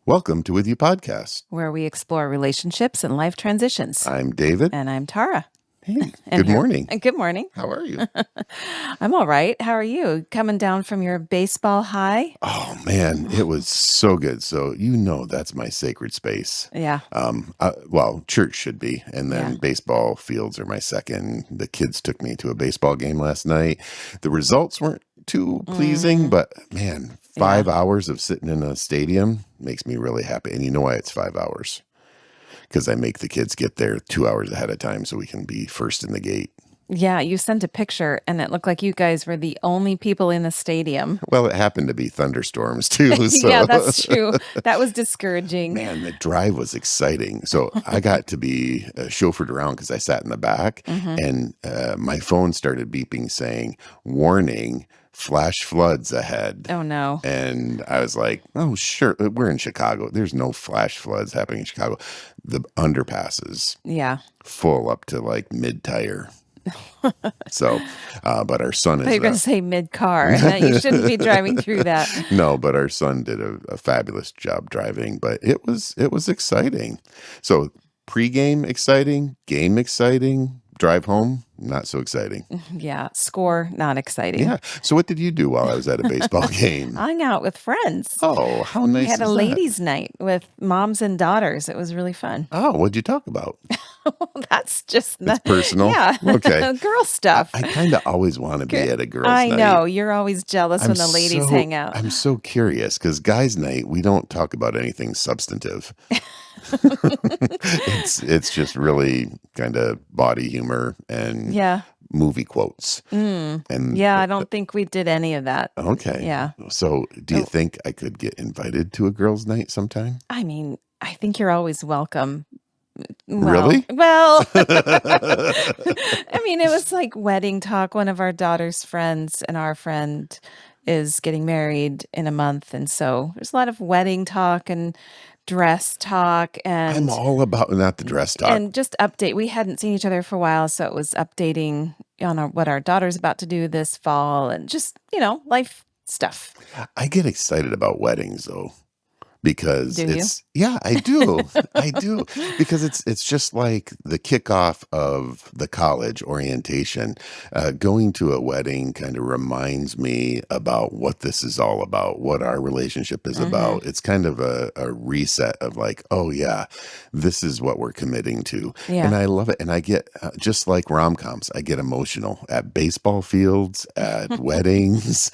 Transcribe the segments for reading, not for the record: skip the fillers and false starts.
Welcome to With You Podcast. where we explore relationships and life transitions. I'm David. And I'm Tara. Hey, good morning. Good morning. How are you? I'm all right. How are you? Coming down from your baseball high? Oh, man, it was so good. So, that's my sacred space. Yeah. Church should be. And then baseball fields are my second. The kids took me to a baseball game last night. The results weren't too pleasing, but man, 5 hours of sitting in a stadium makes me really happy. And you know why it's 5 hours? Because I make the kids get there 2 hours ahead of time so we can be first in the gate. Yeah, you sent a picture and it looked like you guys were the only people in the stadium. Well, it happened to be thunderstorms too. So. Yeah, that's true. That was discouraging. Man, the drive was exciting. So I got to be chauffeured around because I sat in the back and my phone started beeping saying, warning, flash floods ahead. Oh, no. And I was like, oh, sure. We're in Chicago. There's no flash floods happening in Chicago. The underpasses full up to like mid-tire. So, but our son is. You're going to say mid-car. You shouldn't be driving through that. No, but our son did a fabulous job driving. But it was exciting. So pregame exciting, game exciting, drive home not so exciting. Yeah, score not exciting. Yeah. So what did you do while I was at a baseball game? I hung out with friends. Oh, how nice! We had a ladies' night with moms and daughters. It was really fun. Oh, what'd you talk about? That's just It's personal. Yeah. Okay. Girl stuff. I kind of always want to be at a girls' night. I know. You're always jealous when the ladies hang out. I'm so curious because guys' night, we don't talk about anything substantive. It's just really kind of body humor and movie quotes. And I don't think we did any of that. Okay. Yeah. So do you think I could get invited to a girls' night sometime? I mean, I think you're always welcome. Really? Well, I mean, it was like wedding talk. One of our daughter's friends and our friend is getting married in a month. And so there's a lot of wedding talk and dress talk. And I'm all about not the dress talk. And just update. We hadn't seen each other for a while. So it was updating on what our daughter's about to do this fall and just, life stuff. I get excited about weddings though. Because do I do. I do. Because it's just like the kickoff of the college orientation. Going to a wedding kind of reminds me about what this is all about, what our relationship is about. It's kind of a reset of like, oh yeah, this is what we're committing to. Yeah. And I love it. And I get, just like rom-coms, I get emotional at baseball fields, at weddings,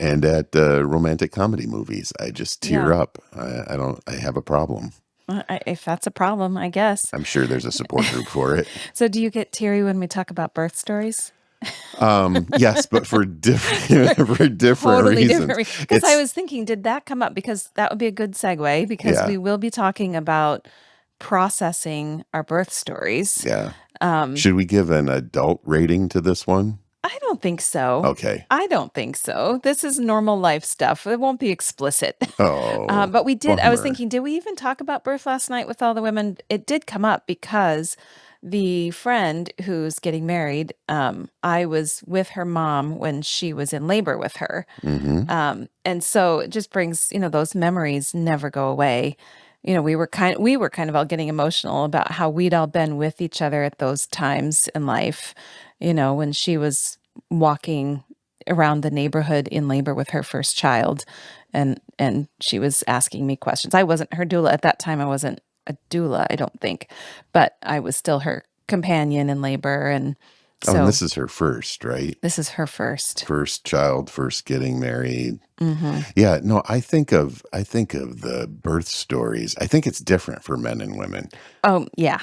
and at romantic comedy movies. I just tear up. I have a problem. If that's a problem, I guess. I'm sure there's a support group for it. So do you get teary when we talk about birth stories? Yes, but for different Totally reasons. different. Because I was thinking, did that come up? Because that would be a good segue because we will be talking about processing our birth stories. Yeah. Should we give an adult rating to this one? I don't think so. Okay. I don't think so. This is normal life stuff. It won't be explicit. Oh. But we did. Bummer. I was thinking, did we even talk about birth last night with all the women? It did come up because the friend who's getting married, I was with her mom when she was in labor with her. And so it just brings, those memories never go away. We were kind of all getting emotional about how we'd all been with each other at those times in life. When she was walking around the neighborhood in labor with her first child, and she was asking me questions. I wasn't her doula at that time. I wasn't a doula, I don't think, but I was still her companion in labor. And so and this is her first, right? This is her first child, first getting married. Yeah, no, I think of the birth stories. I think it's different for men and women. Oh, yeah.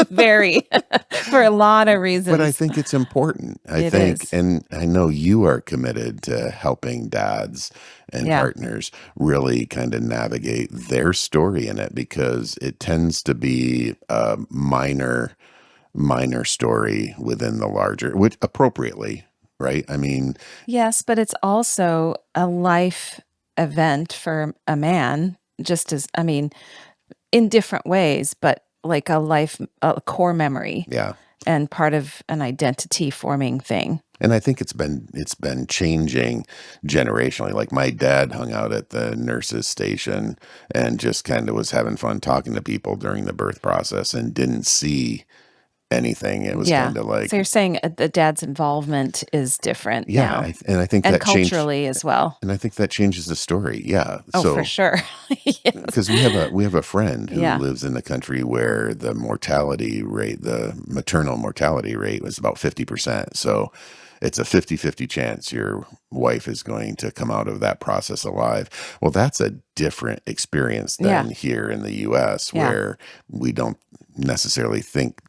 Very. For a lot of reasons. But I think it's important. I think, and I know you are committed to helping dads and partners really kind of navigate their story in it because it tends to be a minor story within the larger, which appropriately, right? I mean, yes, but it's also a life event for a man, in different ways, but like a core memory. Yeah. and part of an identity forming thing. And I think it's been changing generationally. Like my dad hung out at the nurses station and just kind of was having fun talking to people during the birth process and didn't see anything. It was kind of like, so you're saying the dad's involvement is different now, and I think and that culturally as well. and I think that changes the story. Yeah. Oh, So for sure. Yes. because we have a friend who lives in the country where the mortality rate, the maternal mortality rate, was about 50%. So it's a 50-50 chance your wife is going to come out of that process alive. Well, that's a different experience than here in the U.S., where we don't necessarily think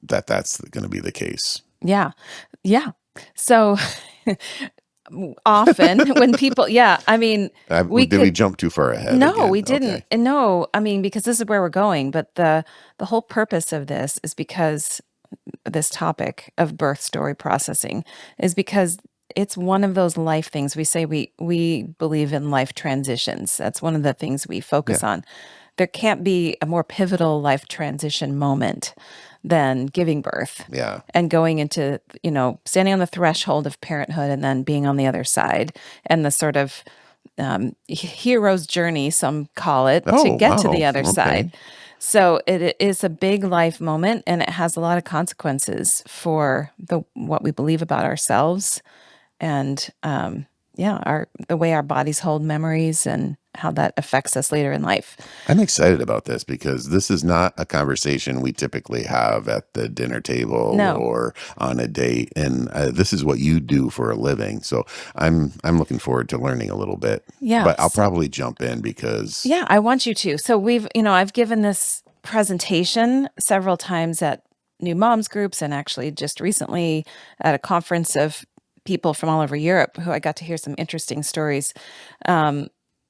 that that's going to be the case. Yeah. Yeah. So often when people, I mean, did we jump too far ahead? No, again? we didn't. Okay. And no, I mean, because this is where we're going, but the whole purpose of this is because this topic of birth story processing is because it's one of those life things. We say we believe in life transitions. That's one of the things we focus on. There can't be a more pivotal life transition moment than giving birth. Yeah. And going into, standing on the threshold of parenthood and then being on the other side, and the sort of hero's journey, some call it, to get to the other side. So it is a big life moment, and it has a lot of consequences for what we believe about ourselves, and the way our bodies hold memories and how that affects us later in life. I'm excited about this because this is not a conversation we typically have at the dinner table or on a date, and this is what you do for a living. So I'm looking forward to learning a little bit. Yeah, but I'll probably jump in because I want you to. So I've given this presentation several times at new moms groups, and actually just recently at a conference of people from all over Europe who I got to hear some interesting stories.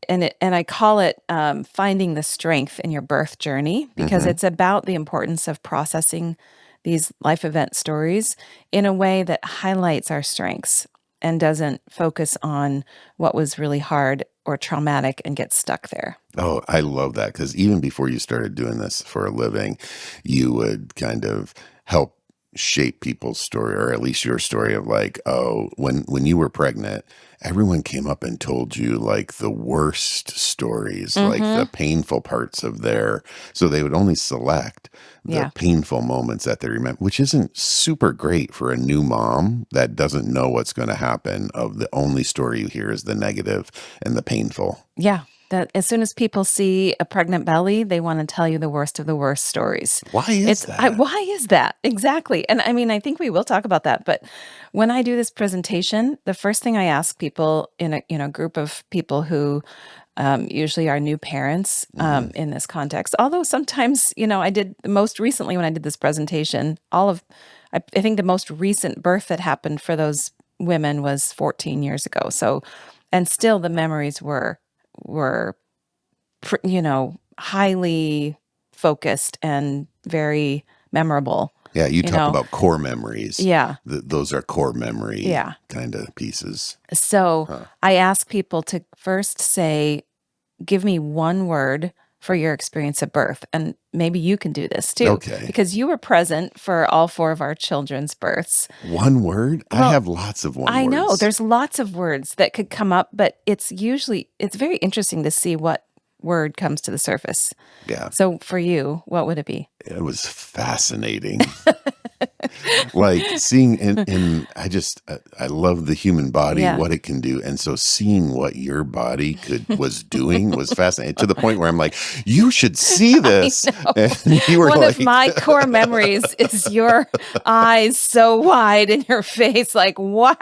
And I call it finding the strength in your birth journey, because it's about the importance of processing these life event stories in a way that highlights our strengths and doesn't focus on what was really hard or traumatic and get stuck there. Oh, I love that, because even before you started doing this for a living, you would kind of help shape people's story, or at least your story of like, oh, when you were pregnant, everyone came up and told you like the worst stories, like the painful parts of so they would only select the painful moments that they remember, which isn't super great for a new mom that doesn't know what's going to happen. Of the only story you hear is the negative and the painful. Yeah. That as soon as people see a pregnant belly, they want to tell you the worst of the worst stories. Why is that? Why is that? Exactly. And I mean, I think we will talk about that. But when I do this presentation, the first thing I ask people in a group of people who usually are new parents in this context, although sometimes, I did most recently when I did this presentation, I think the most recent birth that happened for those women was 14 years ago. So, and still the memories were highly focused and very memorable. Yeah, you talk about core memories. Yeah. Those are core memory kind of pieces. So I ask people to first say, give me one word for your experience of birth. And maybe you can do this too. Okay. Because you were present for all 4 of our children's births. One word? Well, I have lots of words. I know. There's lots of words that could come up, but it's very interesting to see what word comes to the surface. Yeah. So for you, what would it be? It was fascinating. Like seeing I love the human body, what it can do. And so seeing what your body was doing was fascinating, to the point where I'm like, you should see this. And you were One of my core memories is your eyes so wide in your face, like, wow.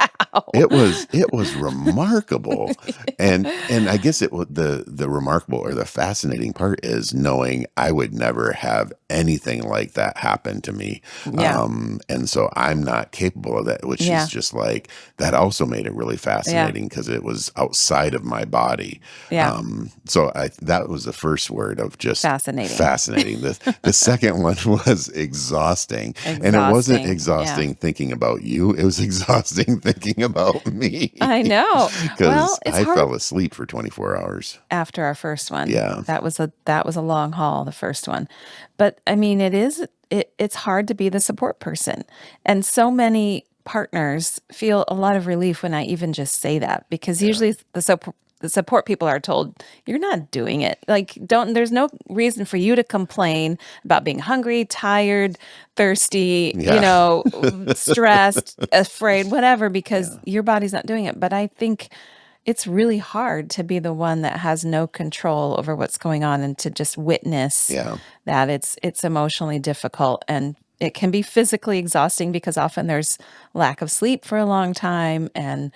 It was remarkable. And I guess the remarkable or the fascinating part is knowing I would never have anything like that happen to me. Yeah. And so I'm not capable of that, which is just like, that also made it really fascinating because it was outside of my body. Yeah. So that was the first word of just fascinating. The second one was exhausting. And it wasn't exhausting thinking about you. It was exhausting thinking about me. I know. Because I fell asleep for 24 hours. After our first one. Yeah. That was a long haul, the first one. But I mean, it's hard to be the support person. And so many partners feel a lot of relief when I even just say that, because usually the support people are told, you're not doing it. Like, there's no reason for you to complain about being hungry, tired, thirsty, Yeah. stressed, afraid, whatever, because your body's not doing it. But I think it's really hard to be the one that has no control over what's going on, and to just witness Yeah. that it's emotionally difficult, and it can be physically exhausting because often there's lack of sleep for a long time, and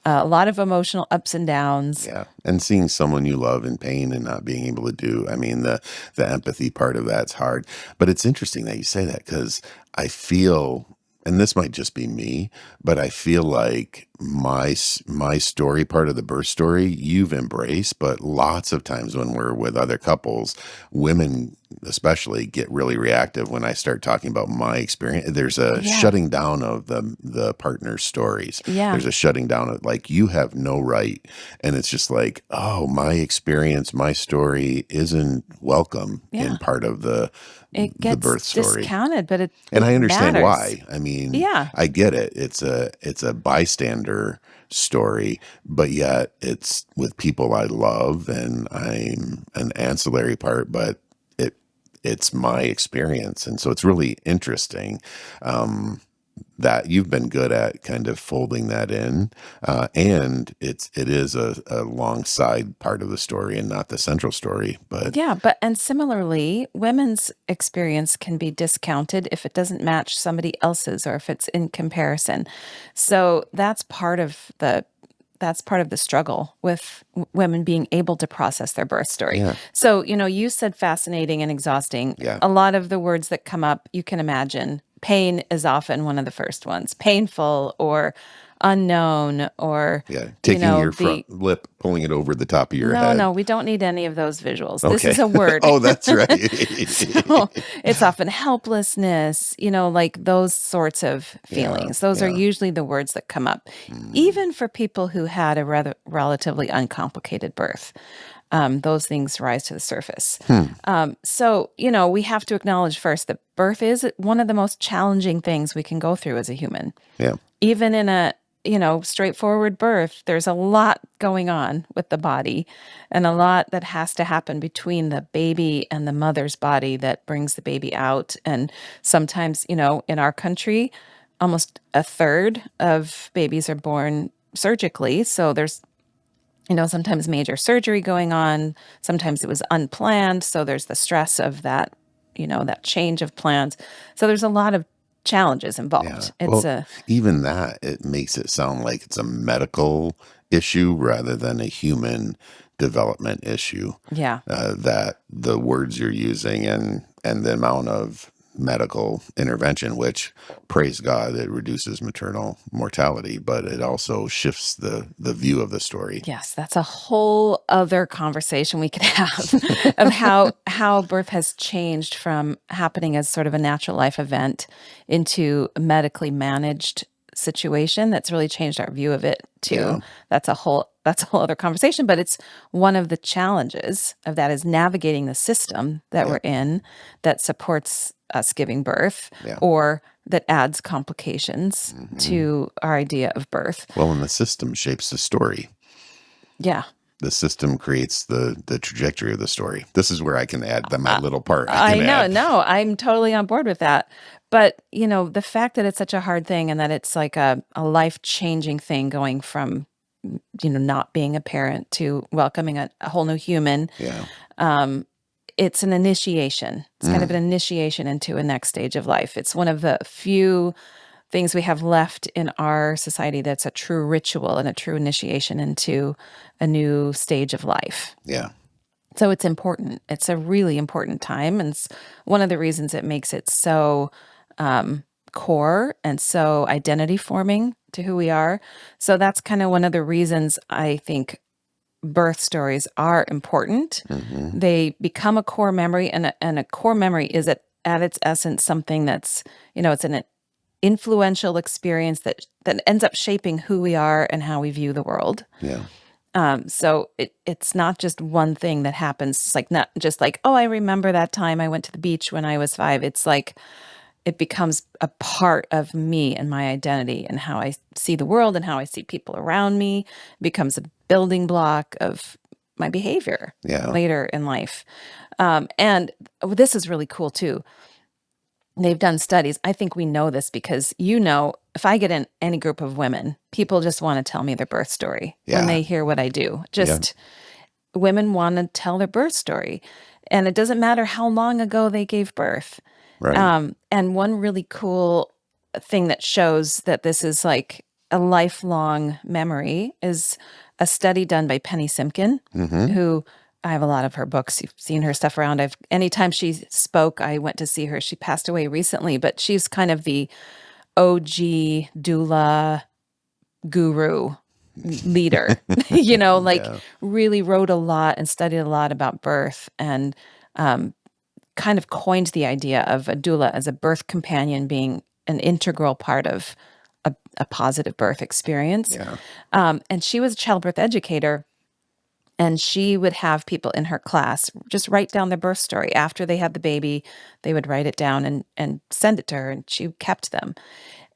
a lot of emotional ups and downs. Yeah. And seeing someone you love in pain and not being able to do, I mean, the empathy part of that's hard. But it's interesting that you say that, because I feel, and this might just be me, but I feel like my story, part of the birth story, you've embraced. But lots of times when we're with other couples, women especially get really reactive when I start talking about my experience. There's a shutting down of the partner's stories. Yeah. There's a shutting down of, like, you have no right. And it's just like, oh, my experience, my story isn't welcome in part of the birth story. Discounted, but and I understand matters. why. I mean, I get it. It's a bystander story, but yet it's with people I love, and I'm an ancillary part, but it's my experience. And so it's really interesting that you've been good at kind of folding that in, and it is a long side part of the story and not the central story. But and similarly, women's experience can be discounted if it doesn't match somebody else's, or if it's in comparison. So that's part of the struggle with women being able to process their birth story. Yeah. So, you said fascinating and exhausting. Yeah. A lot of the words that come up, you can imagine. Pain is often one of the first ones. Painful, or unknown, or taking your front lip, pulling it over the top of your head. No, we don't need any of those visuals. Okay. This is a word. Oh, that's right. So it's often helplessness, like those sorts of feelings. Those are usually the words that come up, even for people who had a relatively uncomplicated birth. Those things rise to the surface. So, we have to acknowledge first that birth is one of the most challenging things we can go through as a human. Yeah. Even in a, straightforward birth, there's a lot going on with the body, and a lot that has to happen between the baby and the mother's body that brings the baby out. And sometimes, in our country, almost a third of babies are born surgically. So there's sometimes major surgery going on. Sometimes it was unplanned. So there's the stress of that, that change of plans. So there's a lot of challenges involved. Even that, it makes it sound like it's a medical issue rather than a human development issue. Yeah. That the words you're using and the amount of medical intervention, which, praise God, it reduces maternal mortality, but it also shifts the view of the story. Yes, that's a whole other conversation we could have of how birth has changed from happening as sort of a natural life event into a medically managed situation that's really changed our view of it too. Yeah. That's a whole other conversation, but it's one of the challenges of that is navigating the system that we're in that supports us giving birth, or that adds complications to our idea of birth. Well, and the system shapes the story. Yeah. The system creates the trajectory of the story. This is where I can add my little part. I know. No, I'm totally on board with that. But, the fact that it's such a hard thing, and that it's like a life-changing thing, going from, not being a parent to welcoming a whole new human. Yeah. It's an initiation. It's kind of an initiation into a next stage of life. It's one of the few things we have left in our society that's a true ritual and a true initiation into a new stage of life. Yeah. So it's important. It's a really important time. And it's one of the reasons it makes it so core and so identity forming to who we are. So that's kind of one of the reasons I think birth stories are important. They become a core memory, and a core memory is at its essence something that's, it's an influential experience that ends up shaping who we are and how we view the world. Yeah. So it's not just one thing that happens. It's like not just like, oh, I remember that time I went to the beach when I was 5. It's like it becomes a part of me and my identity and how I see the world and how I see people around me. It becomes a building block of my behavior later in life. And this is really cool too. They've done studies. I think we know this because, if I get in any group of women, people just want to tell me their birth story when they hear what I do. Women want to tell their birth story. And it doesn't matter how long ago they gave birth. Right. And one really cool thing that shows that this is like a lifelong memory is a study done by Penny Simkin, who I have a lot of her books. You've seen her stuff around. Anytime she spoke, I went to see her. She passed away recently, but she's kind of the OG doula guru leader, really wrote a lot and studied a lot about birth and kind of coined the idea of a doula as a birth companion being an integral part of a positive birth experience. And she was a childbirth educator. And she would have people in her class just write down their birth story. After they had the baby, they would write it down and send it to her, and she kept them.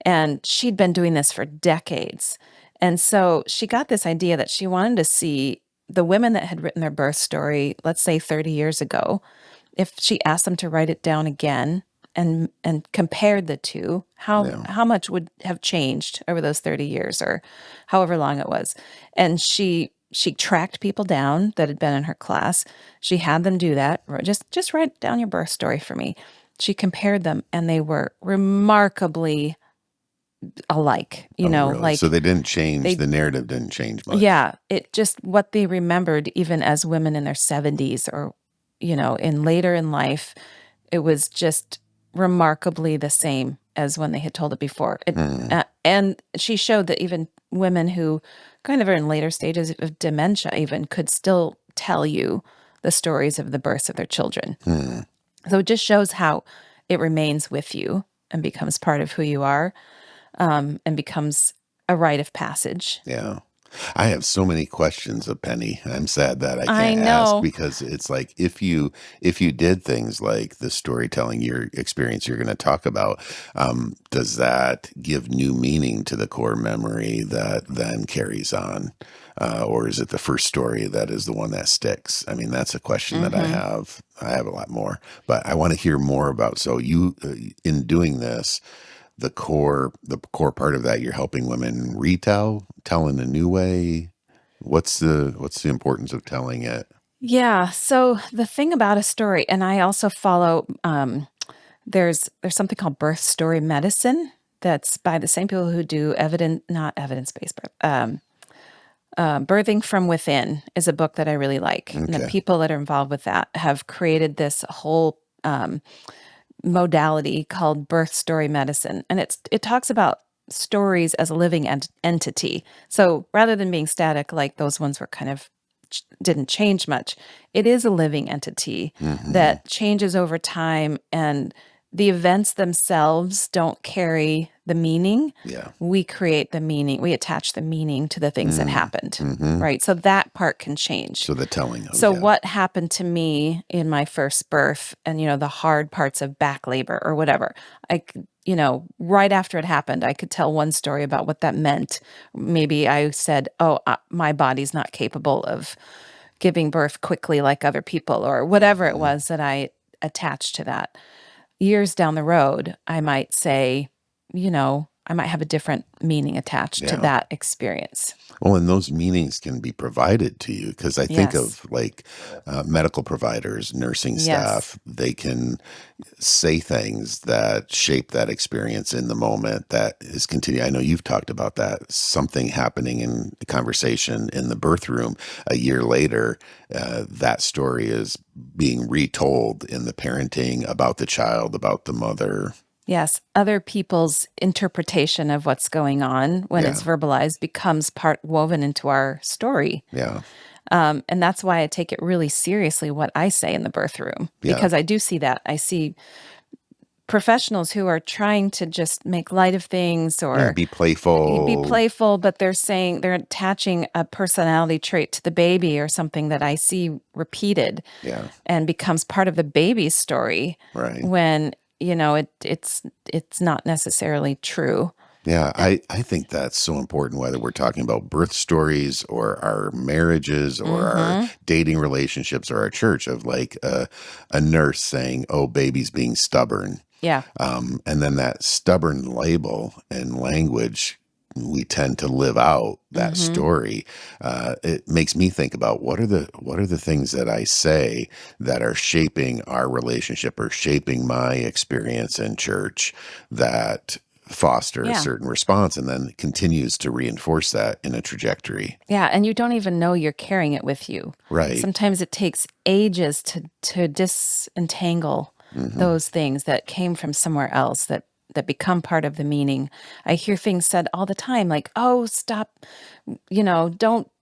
And she'd been doing this for decades. And so she got this idea that she wanted to see the women that had written their birth story, let's say 30 years ago, if she asked them to write it down again and compared the two, how much would have changed over those 30 years or however long it was. And she tracked people down that had been in her class. She had them do that. Just write down your birth story for me. She compared them, and they were remarkably alike. Really? So they didn't change. The narrative didn't change much. Yeah, it just what they remembered, even as women in their 70s or in later in life, it was just remarkably the same as when they had told it before. And she showed that even women who kind of are in later stages of dementia even could still tell you the stories of the births of their children. So it just shows how it remains with you and becomes part of who you are, and becomes a rite of passage. Yeah. I have so many questions of Penny. I'm sad that I can't I ask, know. because it's like if you did things like the storytelling, your experience you're going to talk about, does that give new meaning to the core memory that then carries on? Or is it the first story that is the one that sticks? I mean, that's a question that I have. I have a lot more, but I want to hear more about. So you, in doing this, the core part of that, you're helping women tell in a new way. What's the importance of telling it? Yeah. So the thing about a story, and I also follow, there's something called birth story medicine that's by the same people who do not evidence-based birth. Birthing from Within is a book that I really like. And the people that are involved with that have created this whole modality called birth story medicine. And it talks about stories as a living entity. So rather than being static, like those ones were kind of didn't change much, it is a living entity that changes over time, and the events themselves don't carry the meaning. We create the meaning. We attach the meaning to the things that happened, right? So that part can change. So the telling of what happened to me in my first birth, and the hard parts of back labor or whatever, right after it happened, I could tell one story about what that meant. Maybe I said, oh, my body's not capable of giving birth quickly like other people, or whatever it was that I attached to that. Years down the road, I might say, I might have a different meaning attached to that experience. Well, and those meanings can be provided to you, because I think of like medical providers, nursing staff, they can say things that shape that experience in the moment that is continuing. I know you've talked about that, something happening in the conversation in the birth room a year later, that story is being retold in the parenting, about the child, about the mother. Yes, other people's interpretation of what's going on when it's verbalized becomes woven into our story. And that's why I take it really seriously what I say in the birth room, because I do see that. I see professionals who are trying to just make light of things or Be playful. but they're attaching a personality trait to the baby or something that I see repeated Yeah. and becomes part of the baby's story Right. when, it's not necessarily true. Yeah, I think that's so important, whether we're talking about birth stories or our marriages or our dating relationships or our church, of like a nurse saying, "Oh, baby's being stubborn." Yeah. And then that stubborn label and language, we tend to live out that story. It makes me think about what are the things that I say that are shaping our relationship or shaping my experience in church that foster a Yeah. certain response, and then continues to reinforce that in a trajectory. Yeah, and you don't even know you're carrying it with you. Right. Sometimes it takes ages to disentangle those things that came from somewhere else that become part of the meaning. I hear things said all the time like, "Oh, stop,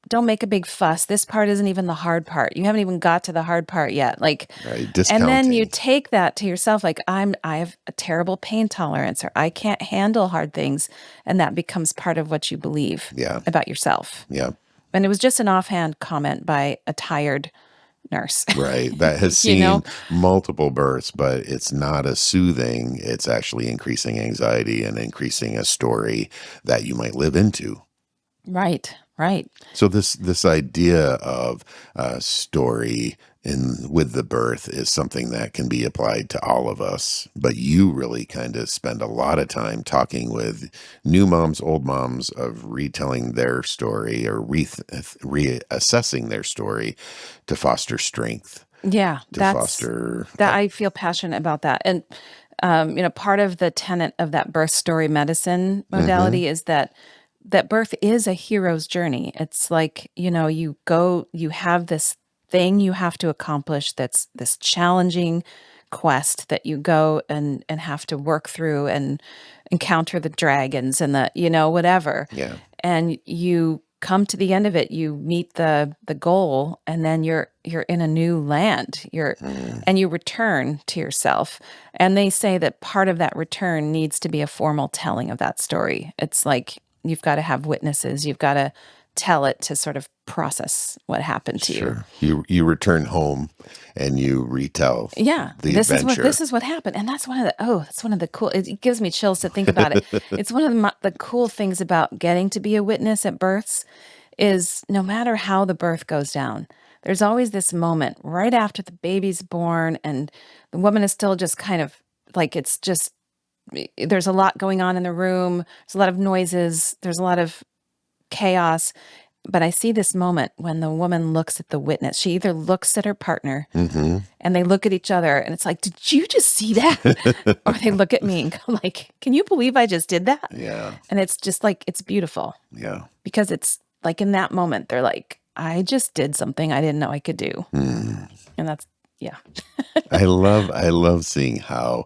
don't make a big fuss. This part isn't even the hard part. You haven't even got to the hard part yet." Like, Right. and then you Discounting. take that to yourself like, I have a terrible pain tolerance or I can't handle hard things, and that becomes part of what you believe Yeah. about yourself. Yeah. And it was just an offhand comment by a tired nurse. Right. That has You know? seen multiple births, but it's not a soothing. It's actually increasing anxiety and increasing a story that you might live into. Right, right. So this idea of story with the birth is something that can be applied to all of us. But you really kind of spend a lot of time talking with new moms, old moms, of retelling their story or reassessing their story to foster strength, Yeah, to foster. that I feel passionate about that. And part of the tenet of that birth story medicine modality is that birth is a hero's journey. It's like, you have this thing you have to accomplish that's this challenging quest that you go and have to work through and encounter the dragons and the, whatever. Yeah. And you come to the end of it, you meet the goal, and then you're in a new land. And you return to yourself. And they say that part of that return needs to be a formal telling of that story. It's like you've got to have witnesses. You've got to tell it to sort of process what happened to you. Sure. You return home and you retell Yeah, the this adventure. is what happened, and that's one of the cool. It gives me chills to think about it. It's one of the cool things about getting to be a witness at births is no matter how the birth goes down, there's always this moment right after the baby's born, and the woman is still just kind of like it's just there's a lot going on in the room. There's a lot of noises. There's a lot of chaos. But I see this moment when the woman looks at the witness. She either looks at her partner and they look at each other and it's like, did you just see that? Or they look at me and go like, can you believe I just did that? Yeah. And it's just like, it's beautiful. Yeah. Because it's like in that moment, they're like, I just did something I didn't know I could do. And that's, yeah. I love seeing how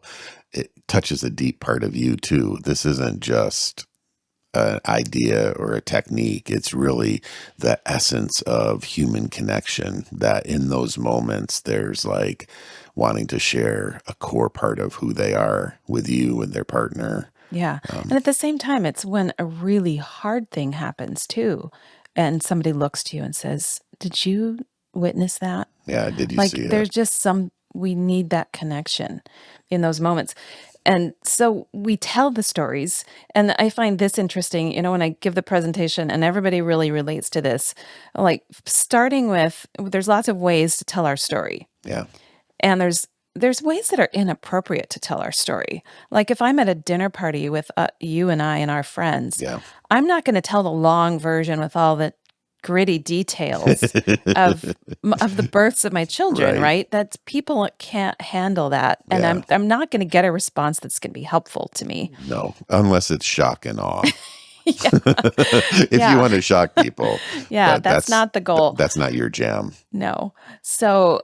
it touches a deep part of you too. This isn't just an idea or a technique. It's really the essence of human connection, that in those moments there's like wanting to share a core part of who they are with you and their partner. Yeah. And at the same time, it's when a really hard thing happens too. And somebody looks to you and says, did you witness that? Yeah. Did you Like see there's it? just we need that connection in those moments. And so we tell the stories. And I find this interesting, when I give the presentation and everybody really relates to this, like starting with, there's lots of ways to tell our story. Yeah. And there's ways that are inappropriate to tell our story. Like if I'm at a dinner party with you and I and our friends, Yeah. I'm not going to tell the long version with all the gritty details of the births of my children, right? That people can't handle that, and Yeah. I'm not going to get a response that's going to be helpful to me. No, unless it's shock and awe. Yeah. If you want to shock people, Yeah, that's not the goal. That's not your jam. No. So,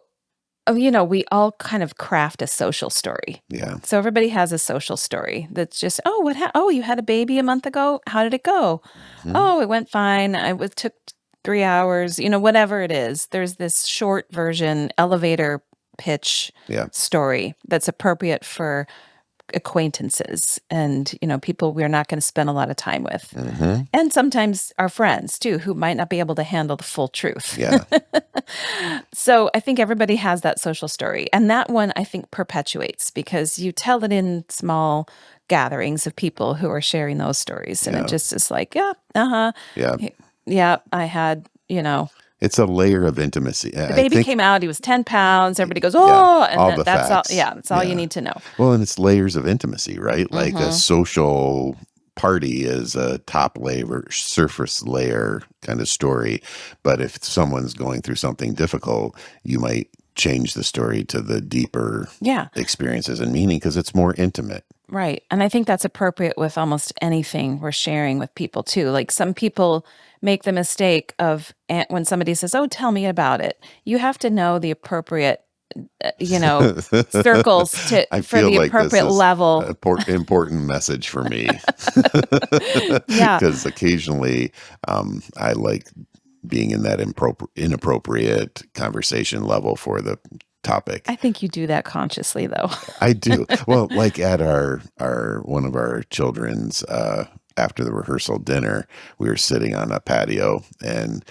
we all kind of craft a social story. Yeah. So everybody has a social story that's just, oh, you had a baby a month ago? How did it go? Oh, it went fine. It took 3 hours, whatever it is. There's this short version elevator pitch Yeah. story that's appropriate for acquaintances and, people we're not going to spend a lot of time with. Mm-hmm. And sometimes our friends too, who might not be able to handle the full truth. Yeah. So I think everybody has that social story. And that one I think perpetuates because you tell it in small gatherings of people who are sharing those stories. And it just is like, yeah, Yeah. yeah, I had, It's a layer of intimacy. the I baby think, came out, he was 10 pounds. Everybody goes, yeah, and all the that's all. facts. Yeah, that's all you need to know. Well, and it's layers of intimacy, right? Like a social party is a top layer, surface layer kind of story. But if someone's going through something difficult, you might change the story to the deeper experiences and meaning because it's more intimate. Right. And I think that's appropriate with almost anything we're sharing with people too. Like some people make the mistake of when somebody says, "Oh, tell me about it." You have to know the appropriate circles I for feel the like this appropriate is level. an important message for me. Yeah. Because occasionally I like being in that inappropriate conversation level for the topic. I think you do that consciously though. I do. Well, like at our one of our children's after the rehearsal dinner, we were sitting on a patio, and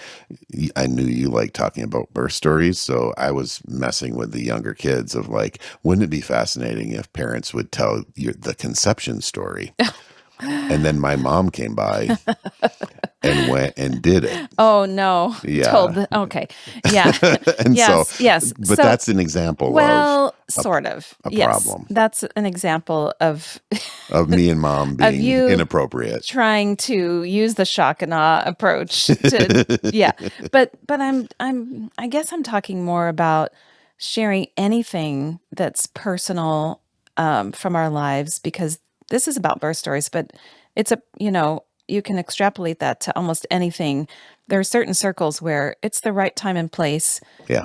I knew you like talking about birth stories, so I was messing with the younger kids of like, wouldn't it be fascinating if parents would tell you the conception story? And then my mom came by and went and did it. Oh no. Yeah. Okay. Yeah. And yes. But so, that's an example well, sort of. a Yes. problem. That's an example of me and mom being you inappropriate. Trying to use the shock and awe approach to yeah. But I guess I'm talking more about sharing anything that's personal from our lives because this is about birth stories, but it's you can extrapolate that to almost anything. There are certain circles where it's the right time and place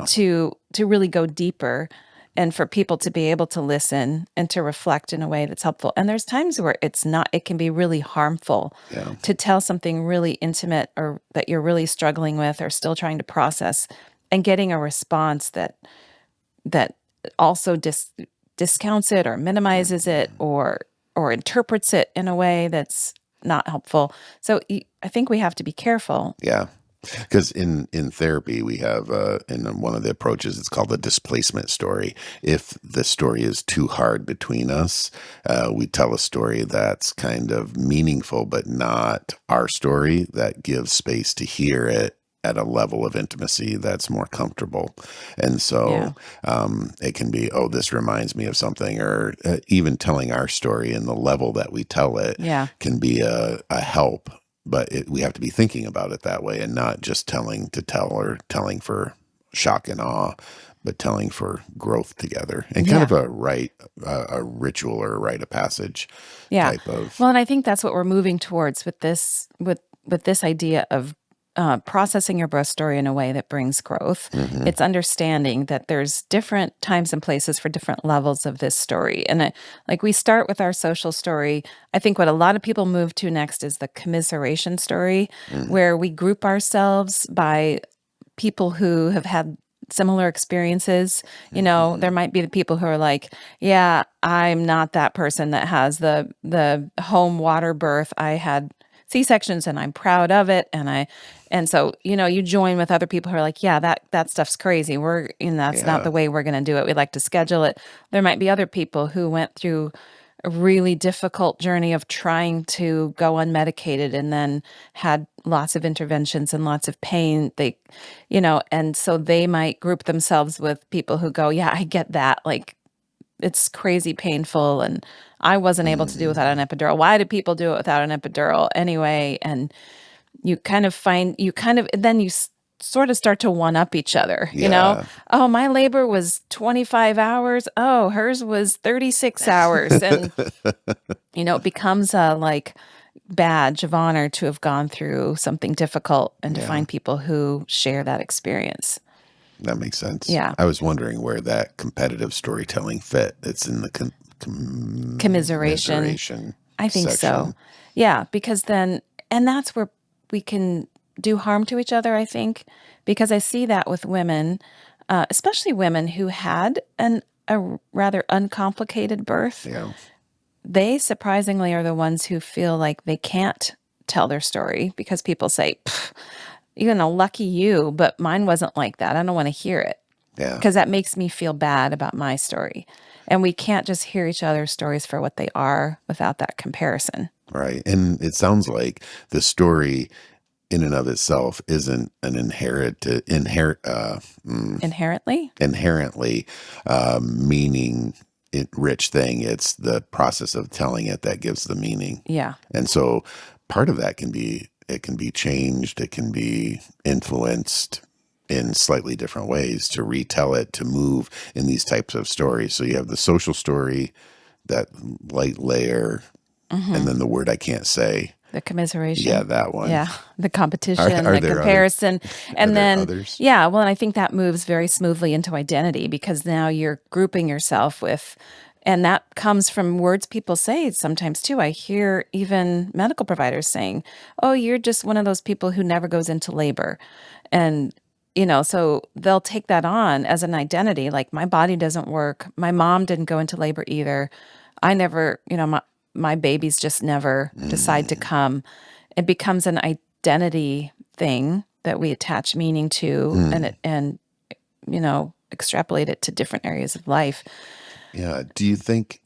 to really go deeper and for people to be able to listen and to reflect in a way that's helpful. And there's times where it can be really harmful to tell something really intimate or that you're really struggling with or still trying to process and getting a response that also discounts it or minimizes it or interprets it in a way that's not helpful. So I think we have to be careful. Yeah. Because in therapy, we have in one of the approaches, it's called the displacement story. If the story is too hard between us, we tell a story that's kind of meaningful, but not our story, that gives space to hear it at a level of intimacy that's more comfortable. And so it can be, oh, this reminds me of something, or even telling our story in the level that we tell it can be a help. But we have to be thinking about it that way and not just telling to tell or telling for shock and awe, but telling for growth together and kind of a ritual or a rite of passage type of. Well, and I think that's what we're moving towards with this idea of processing your birth story in a way that brings growth. Mm-hmm. It's understanding that there's different times and places for different levels of this story. And like we start with our social story. I think what a lot of people move to next is the commiseration story, where we group ourselves by people who have had similar experiences. There might be the people who are like, yeah, I'm not that person that has the home water birth. I had C-sections and I'm proud of it. And so, you join with other people who are like, yeah, that stuff's crazy. That's not the way we're going to do it. We like to schedule it. There might be other people who went through a really difficult journey of trying to go unmedicated and then had lots of interventions and lots of pain. And so they might group themselves with people who go, yeah, I get that. Like, it's crazy painful and I wasn't able to do without an epidural. Why did people do it without an epidural anyway? And you then you sort of start to one up each other, Oh, my labor was 25 hours. Oh, hers was 36 hours. And, it becomes a like badge of honor to have gone through something difficult and to find people who share that experience. That makes sense. Yeah. I was wondering where that competitive storytelling fit. It's in the commiseration. I think section. so. Yeah, because then, and that's where we can do harm to each other, I think, because I see that with women, especially women who had a rather uncomplicated birth. Yeah. they surprisingly are the ones who feel like they can't tell their story because people say, lucky you, but mine wasn't like that. I don't want to hear it Yeah. because that makes me feel bad about my story. And we can't just hear each other's stories for what they are without that comparison. Right. And it sounds like the story in and of itself isn't an Inherently? inherently meaning rich thing. It's the process of telling it that gives the meaning. Yeah. And so part of that can be changed, it can be influenced in slightly different ways to retell it, to move in these types of stories. So you have the social story, that light layer, and then the word I can't say. The commiseration. Yeah, that one. Yeah. The competition, Are the there comparison. And then, others? yeah, well, and I think that moves very smoothly into identity because now you're grouping yourself with, and that comes from words people say sometimes too. I hear even medical providers saying, oh, you're just one of those people who never goes into labor. And, so they'll take that on as an identity. Like my body doesn't work. My mom didn't go into labor either. I never, my babies just never decide to come. It becomes an identity thing that we attach meaning to and extrapolate it to different areas of life. Yeah. Do you think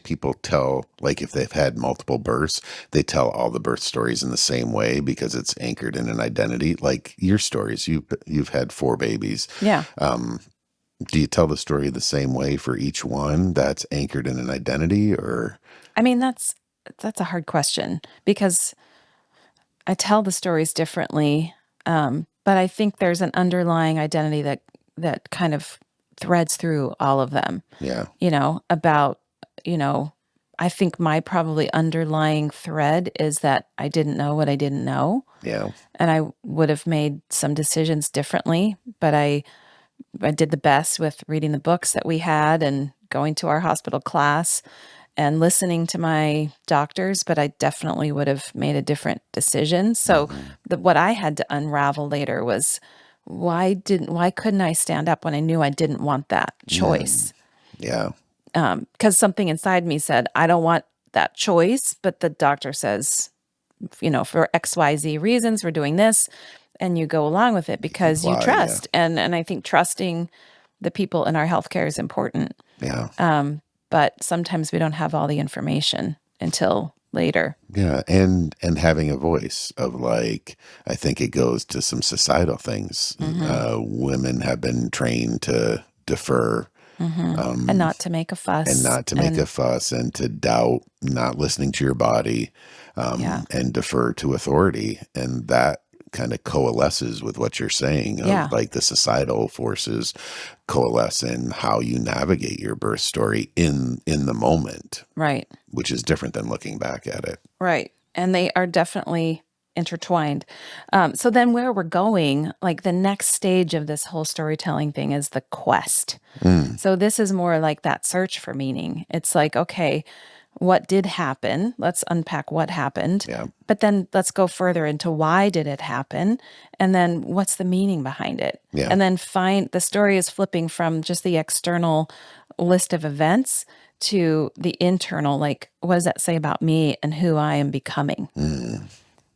people tell, like if they've had multiple births, they tell all the birth stories in the same way because it's anchored in an identity? Like your stories, you've had 4 babies. Yeah. Do you tell the story the same way for each one that's anchored in an identity, or? I mean, that's a hard question because I tell the stories differently. But I think there's an underlying identity that kind of threads through all of them. Yeah. About, I think my probably underlying thread is that I didn't know what I didn't know. Yeah. And I would have made some decisions differently, but I did the best with reading the books that we had and going to our hospital class and listening to my doctors, but I definitely would have made a different decision. So what I had to unravel later was why couldn't I stand up when I knew I didn't want that choice? Yeah. Because something inside me said, I don't want that choice, but the doctor says, for XYZ reasons, we're doing this. And you go along with it because you trust. Yeah. And I think trusting the people in our healthcare is important. Yeah. But sometimes we don't have all the information until later. Yeah, and having a voice of, like, I think it goes to some societal things. Women have been trained to defer, And not to make a fuss. and to doubt, not listening to your body, and defer to authority. And that kind of coalesces with what you're saying of like the societal forces coalesce in how you navigate your birth story in the moment. Right. Which is different than looking back at it. Right. And they are definitely intertwined. So then where we're going, like the next stage of this whole storytelling thing is the quest. So this is more like that search for meaning. It's like, okay, what did happen? Let's unpack what happened. Yeah. But then let's go further into why did it happen? And then what's the meaning behind it? Yeah. And then the story is flipping from just the external list of events to the internal, like, what does that say about me and who I am becoming?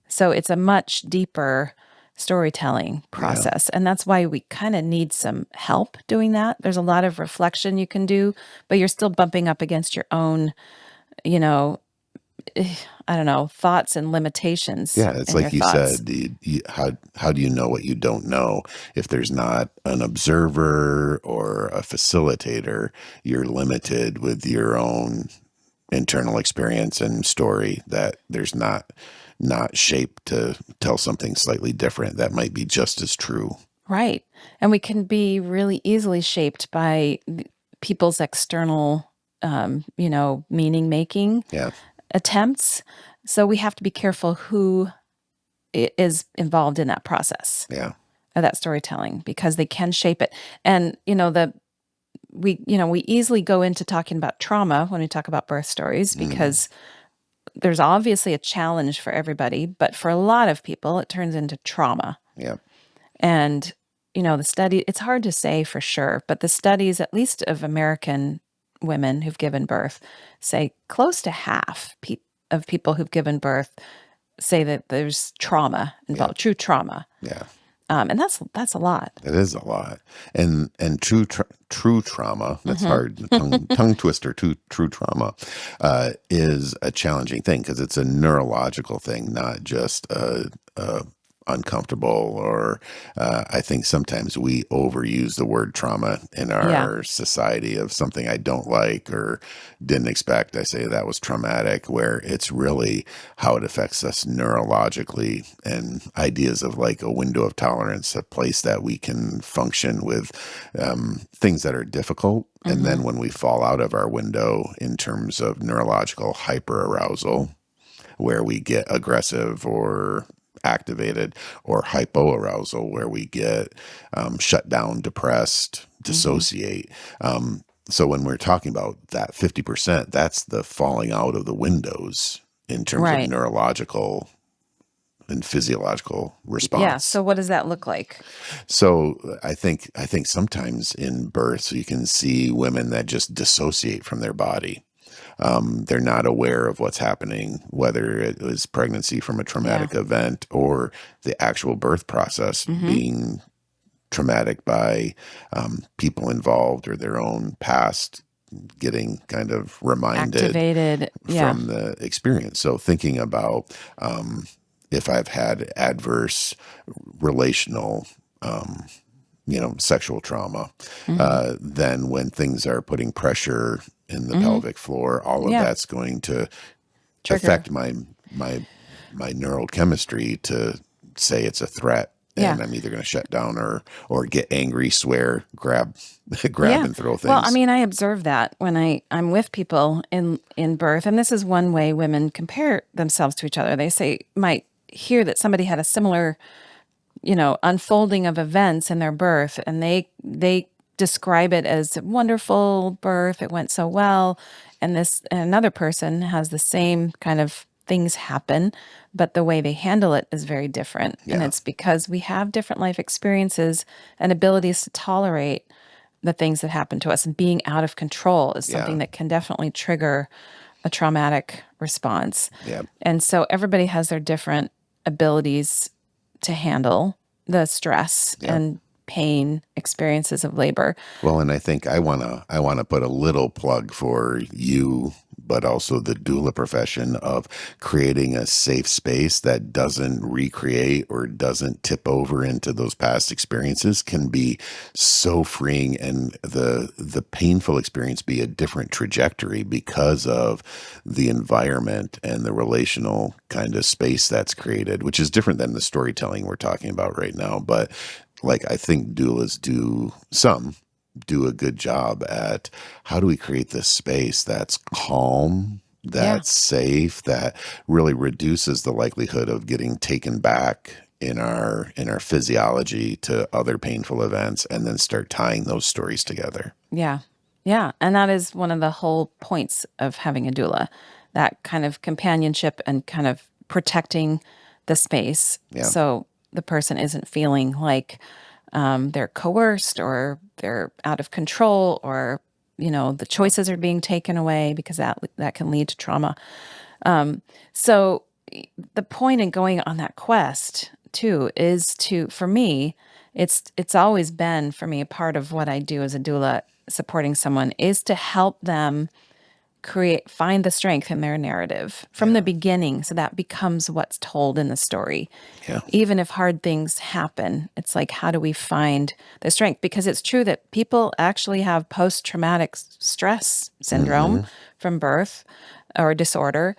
So it's a much deeper storytelling process. And that's why we kind of need some help doing that. There's a lot of reflection you can do, but you're still bumping up against your own, I don't know, thoughts and limitations. Yeah, it's like you said, how do you know what you don't know? If there's not an observer or a facilitator, you're limited with your own internal experience and story, that there's not shaped to tell something slightly different that might be just as true. Right. And we can be really easily shaped by people's external, meaning making attempts. So we have to be careful who is involved in that process of that storytelling, because they can shape it. And, we easily go into talking about trauma when we talk about birth stories, because there's obviously a challenge for everybody, but for a lot of people, it turns into trauma. Yeah. And, the study, it's hard to say for sure, but the studies, at least of American women who've given birth say close to half of people who've given birth say that there's trauma involved, true trauma. Yeah. And that's a lot. It is a lot. And true trauma, that's hard, tongue twister, true trauma, is a challenging thing because it's a neurological thing, not just uncomfortable or I think sometimes we overuse the word trauma in our society of something I don't like or didn't expect. I say that was traumatic, where it's really how it affects us neurologically, and ideas of like a window of tolerance, a place that we can function with things that are difficult. And then when we fall out of our window in terms of neurological hyperarousal, where we get aggressive or activated, or hypoarousal, where we get shut down, depressed, dissociate. So when we're talking about that 50%, that's the falling out of the windows in terms of neurological and physiological response. Yeah. So what does that look like? So I think sometimes in birth, you can see women that just dissociate from their body. They're not aware of what's happening, whether it was pregnancy from a traumatic event or the actual birth process being traumatic by people involved or their own past getting kind of reminded activated from the experience. So thinking about if I've had adverse relational sexual trauma, then when things are putting pressure in the pelvic floor, all of that's going to affect my neurochemistry to say it's a threat. And I'm either going to shut down or get angry, swear, grab and throw things. Well, I mean, I observe that when I'm with people in birth, and this is one way women compare themselves to each other. They might hear that somebody had a similar unfolding of events in their birth, and they describe it as a wonderful birth. It went so well. And another person has the same kind of things happen, but the way they handle it is very different. Yeah. And it's because we have different life experiences and abilities to tolerate the things that happen to us. And being out of control is something that can definitely trigger a traumatic response. Yeah. And so everybody has their different abilities to handle the stress and pain experiences of labor. Well, and I think I wanna put a little plug for you, but also the doula profession, of creating a safe space that doesn't recreate or doesn't tip over into those past experiences can be so freeing, and the painful experience be a different trajectory because of the environment and the relational kind of space that's created, which is different than the storytelling we're talking about right now. But like, I think doulas do a good job at how do we create this space that's calm, that's safe, that really reduces the likelihood of getting taken back in our physiology to other painful events, and then start tying those stories together. Yeah. Yeah. And that is one of the whole points of having a doula, that kind of companionship and kind of protecting the space. Yeah. So the person isn't feeling like they're coerced or they're out of control, or, the choices are being taken away, because that can lead to trauma. So the point in going on that quest too is for me, it's always been for me a part of what I do as a doula, supporting someone, is to help them find the strength in their narrative from the beginning, so that becomes what's told in the story. Yeah. Even if hard things happen, it's like, how do we find the strength? Because it's true that people actually have post-traumatic stress syndrome from birth or disorder.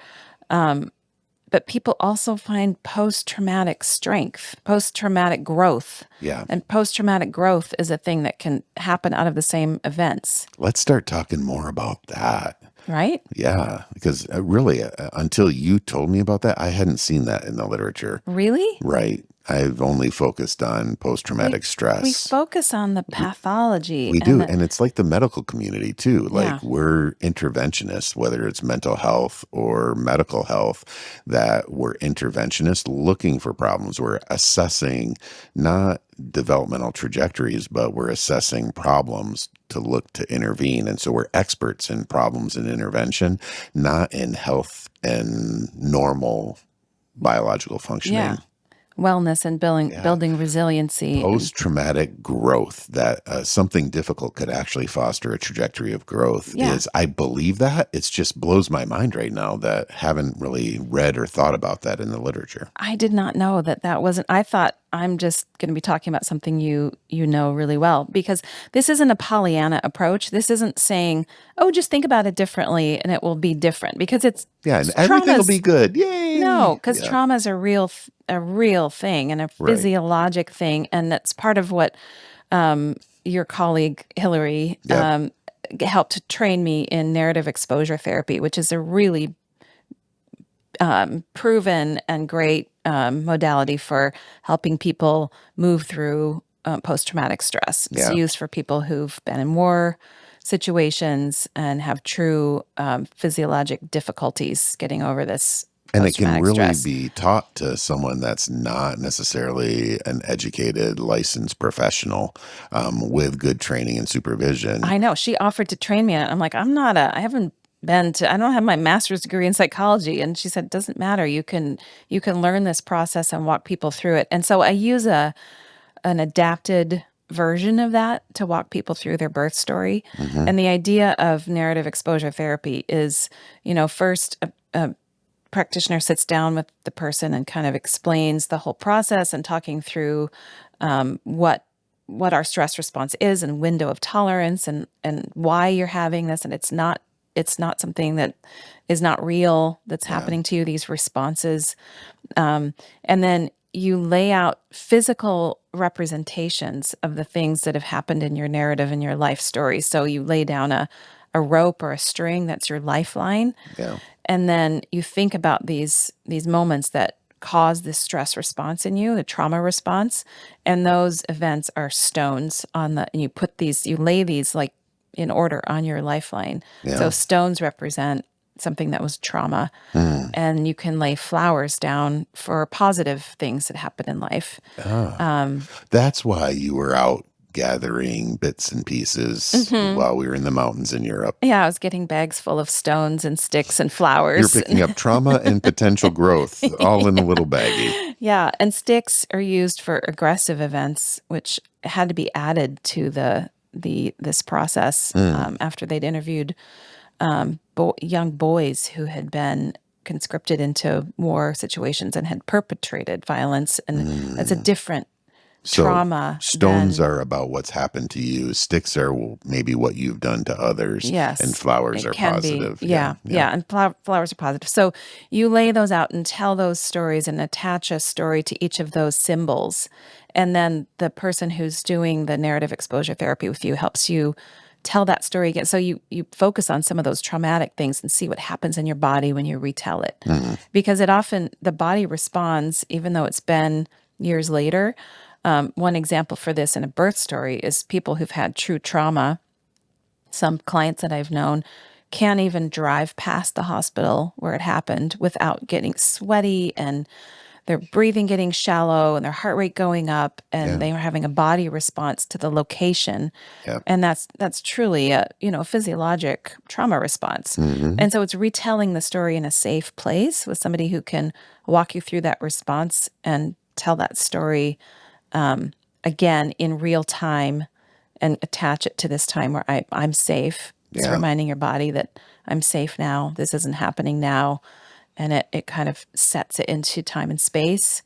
But people also find post-traumatic strength, post-traumatic growth. Yeah. And post-traumatic growth is a thing that can happen out of the same events. Let's start talking more about that. Right? Yeah, because really, until you told me about that, I hadn't seen that in the literature. Really? Right. I've only focused on post-traumatic stress. We focus on the pathology. We do. And it's like the medical community too. Like, we're interventionists, whether it's mental health or medical health, that we're interventionists looking for problems. We're assessing not developmental trajectories, but we're assessing problems to look to intervene. And so we're experts in problems and intervention, not in health and normal biological functioning. Wellness and building resiliency. Post-traumatic growth, that something difficult could actually foster a trajectory of growth is, I believe that. It just blows my mind right now that haven't really read or thought about that in the literature. I did not know that wasn't, I thought I'm just going to be talking about something you know really well, because this isn't a Pollyanna approach. This isn't saying, oh, just think about it differently and it will be different, because it's and everything will be good. Yay! No, because trauma is a real thing and a physiologic thing, and that's part of what your colleague Hillary helped to train me in narrative exposure therapy, which is a really proven and great modality for helping people move through post-traumatic stress. It's used for people who've been in war situations and have true physiologic difficulties getting over this. And it can really be taught to someone that's not necessarily an educated, licensed professional with good training and supervision. I know. She offered to train me. I'm like, I haven't been to, I don't have my master's degree in psychology. And she said, it doesn't matter. You can learn this process and walk people through it. And so I use an adapted version of that to walk people through their birth story. And the idea of narrative exposure therapy is, first a practitioner sits down with the person and kind of explains the whole process and talking through what our stress response is and window of tolerance and why you're having this. And it's not something that is not real that's happening to you, these responses. And then you lay out physical representations of the things that have happened in your narrative and your life story. So you lay down a rope or a string that's your lifeline. Yeah. And then you think about these moments that cause this stress response in you, the trauma response. And those events are stones and you lay these like in order on your lifeline. Yeah. So stones represent something that was trauma. And you can lay flowers down for positive things that happen in life. That's why you were out gathering bits and pieces while we were in the mountains in Europe. Yeah, I was getting bags full of stones and sticks and flowers. You're picking up trauma and potential growth all in a little baggie. Yeah, and sticks are used for aggressive events, which had to be added to this process after they'd interviewed young boys who had been conscripted into war situations and had perpetrated violence, and that's a different trauma. Stones are about what's happened to you. Sticks are maybe what you've done to others. Yes. And flowers are positive. Yeah. And flowers are positive. So you lay those out and tell those stories and attach a story to each of those symbols. And then the person who's doing the narrative exposure therapy with you helps you tell that story again. So you focus on some of those traumatic things and see what happens in your body when you retell it. Because the body responds, even though it's been years later. One example for this in a birth story is people who've had true trauma. Some clients that I've known can't even drive past the hospital where it happened without getting sweaty and their breathing getting shallow and their heart rate going up, and they were having a body response to the location. And that's truly a physiologic trauma response. And so it's retelling the story in a safe place with somebody who can walk you through that response and tell that story again in real time and attach it to this time where I'm safe. It's reminding your body that I'm safe now. This isn't happening now. And it kind of sets it into time and space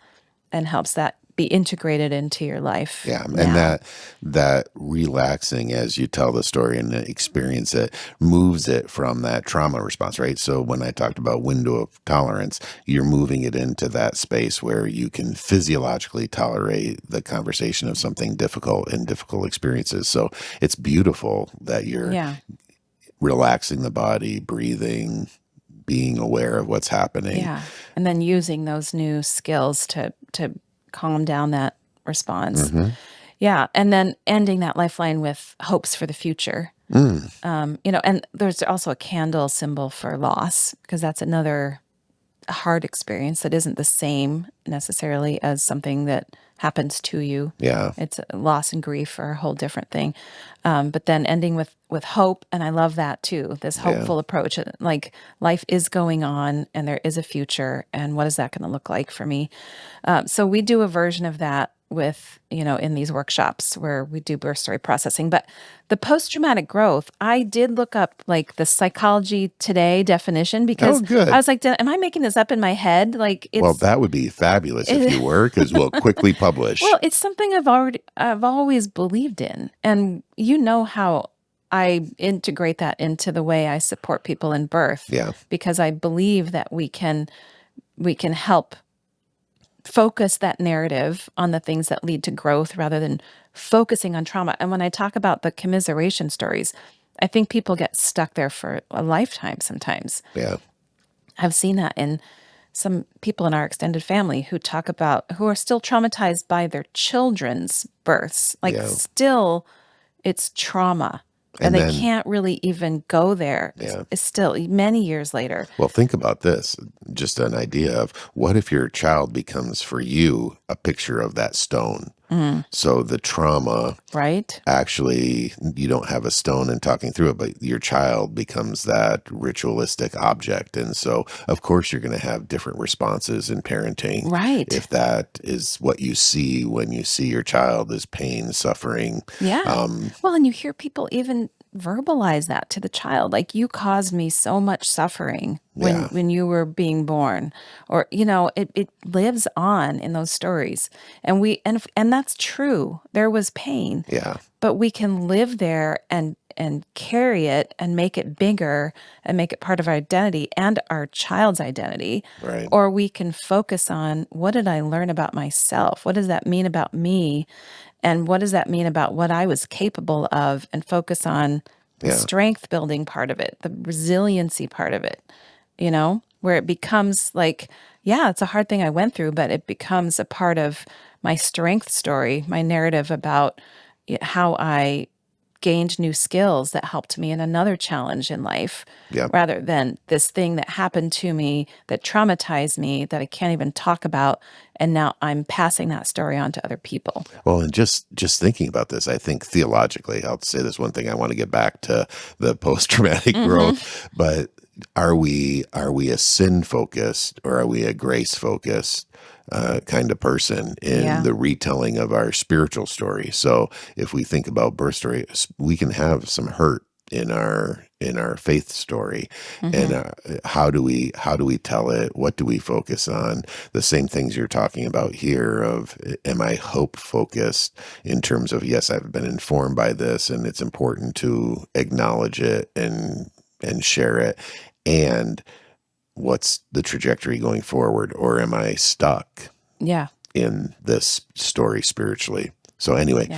and helps that be integrated into your life. Yeah. And that relaxing as you tell the story and experience it moves it from that trauma response, right? So when I talked about window of tolerance, you're moving it into that space where you can physiologically tolerate the conversation of something difficult and difficult experiences. So it's beautiful that you're relaxing the body, breathing, being aware of what's happening. Yeah. And then using those new skills to calm down that response. Yeah. And then ending that lifeline with hopes for the future. And there's also a candle symbol for loss, because that's another a hard experience that isn't the same necessarily as something that happens to you. Yeah. It's loss and grief are a whole different thing. But then ending with hope, and I love that too, this hopeful approach. Like life is going on and there is a future, and what is that going to look like for me? So we do a version of that with, in these workshops where we do birth story processing. But the post-traumatic growth, I did look up like the Psychology Today definition because good. I was like, am I making this up in my head? Like Well, that would be fabulous if you were, because we'll quickly publish. Well, it's something I've always believed in. And you know how I integrate that into the way I support people in birth. Yeah. Because I believe that we can help focus that narrative on the things that lead to growth rather than focusing on trauma. And when I talk about the commiseration stories, I think people get stuck there for a lifetime sometimes. Yeah. I've seen that in some people in our extended family who talk about who are still traumatized by their children's births. Like still it's trauma. And they can't really even go there. Yeah. It's still many years later. Well, think about this. Just an idea of what if your child becomes for you a picture of that stone? So the trauma, right? Actually, you don't have a stone and talking through it, but your child becomes that ritualistic object. And so, of course, you're going to have different responses in parenting. Right. If that is what you see when you see your child is pain, suffering. Yeah. Well, and you hear people even verbalize that to the child, like, you caused me so much suffering when you were being born, or it lives on in those stories, and that's true. There was pain, but we can live there and carry it and make it bigger and make it part of our identity and our child's identity. Right. Or we can focus on, what did I learn about myself? What does that mean about me? And what does that mean about what I was capable of? And focus on the strength building part of it, the resiliency part of it, where it becomes like, it's a hard thing I went through, but it becomes a part of my strength story, my narrative about how I gained new skills that helped me in another challenge in life, rather than this thing that happened to me that traumatized me that I can't even talk about. And now I'm passing that story on to other people. Well, and just thinking about this, I think theologically, I'll say this one thing. I want to get back to the post-traumatic growth, but are we a sin-focused or are we a grace-focused kind of person in the retelling of our spiritual story? So if we think about birth story, we can have some hurt in our faith story, and how do we tell it? What do we focus on? The same things you're talking about here of, am I hope focused in terms of, yes, I've been informed by this and it's important to acknowledge it and share it, and what's the trajectory going forward? Or am I stuck in this story spiritually? So anyway,